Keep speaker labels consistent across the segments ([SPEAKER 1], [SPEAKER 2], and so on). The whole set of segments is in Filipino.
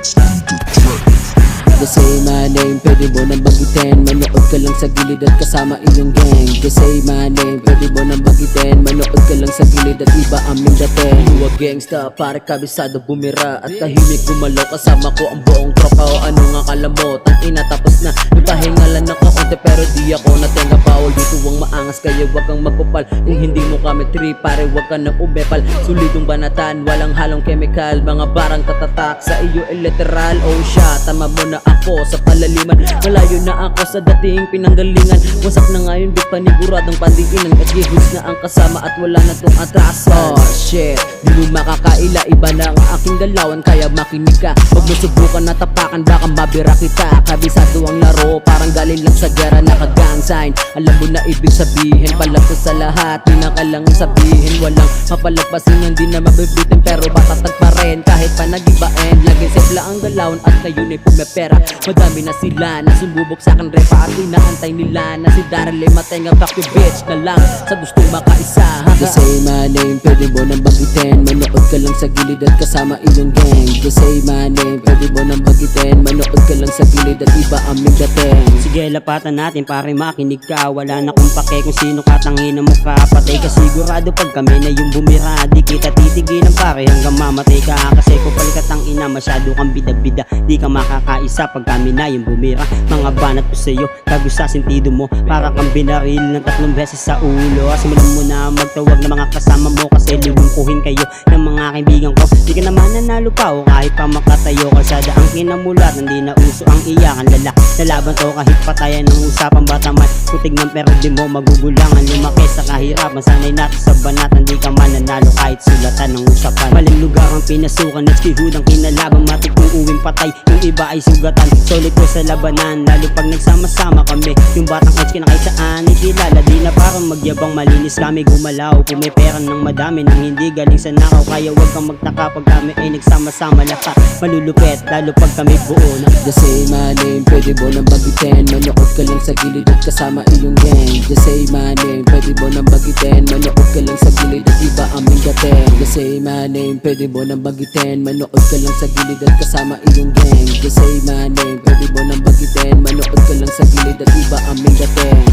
[SPEAKER 1] Just say my name, pwede mo nang bagitin. Manood ka lang sa gilid at kasama iyong gang. Just say my name, pwede mo nang bagitin. Manood ka lang sa gilid at iba aming dating. Huwa gangsta, pare kabisado bumira. At tahimik gumalaw, kasama ko ang buong tropa. O ano nga kala mo, tangina tapos na. Ipahingalan ako konti pero di ako natenga. Bawal dito ang maangas, kaya wag kang magpupal. Kung hindi mo kami trip, pare wag ka nang umepal. Sulidong banatan, walang halong chemical. Mga barang tatatak sa iyo literal. Oh siya, tama mo na ako sa palaliman. Malayo na ako sa dating pinanggalingan. Wasak na ngayon, di paniguradong pandiinan. At gihuts na ang kasama at wala na tong atrasan. Oh shit, di mo makakaila. Iba na ang aking galawan, kaya makinig ka. Huwag mo subukan na tapakan, baka mabira kita. Kabisado ang laro, parang galing lang sa gera. Naka-gang sign, alam mo na ibig sabihin. Palagto sa lahat, di na kailangan sabihin. Walang mapalagpasin, hindi na mabibitin. Pero matatag pa rin, kahit pa nag-ibain. Laging simple ang galawan at ngayon ay pumepera. Madami na sila na sumubok sa akin repa. At inaantay nila na si Daryl ay matenga. Fuck you bitch na lang sa gustong makaisa. Just say my name, pwede mo nang bagitin. Manood ka lang sa gilid at kasama iyong gang. Just say my name, pwede mo nang bagitin. Manood ka lang sa gilid at iba aming dating.
[SPEAKER 2] Sige lapatan natin pare makinig ka. Wala na kung pake kung sino katangin mo ka. Patay ka sigurado pag kami na yung bumira. Di kita titigilan pare hanggang mamatay ka. Kasi kupal ka tang ina, masyado kang bida-bida. Di ka makakaisa pag kami na yung bumira. Mga banat ko sa'yo, tago sa sentido mo. Para kang binaril ng 3 beses sa ulo. Simulan mo na magtawag ng mga kasama mo. Kasi lulungkuhin kayo ng mga kaibigan ko. Di ka naman nanalo pa o kahit pa makatayo. Kalsada ang kinamulat, hindi na uso ang iyakan. Lalaban to kahit patayan ng usapan. Bata man, kutig ng pero di mo magugulangan. Lumaki sa kahirapan, sanay natin sa banatan. Di ka mananalo kahit sulatan ng usapan. Maling lugar ang pinasukan at skihudang kinalaban. Matik kung uwing patay, yung iba ay sugatan. Solid ko sa labanan, lalo pag nagsama-sama kami. Yung batang edge kinakait saan ay kilala. Di na parang magyabang, malinis kami gumalaw. Pumipera ng madami nang hindi galing sa nakaw. Kaya wag kang magtaka pag kami ay nagsama-sama lahat. Malulupet, lalo pag kami buo na.
[SPEAKER 1] Just say my name, pwede mo nang bagitin. Manood ka lang sa gilid at kasama iyong gang. Just say my name, pwede mo nang bagitin. Manood ka lang sa gilid at iba aming dating. Just say my name, pwede mo nang bagitin. Manood ka lang sa gilid at kasama iyong gang. Just say my name, pwede mo nang bagitin. Manood ka lang sa gilid at iba aming dating.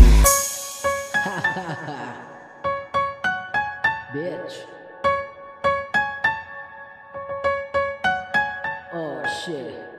[SPEAKER 1] Bitch. Oh shit.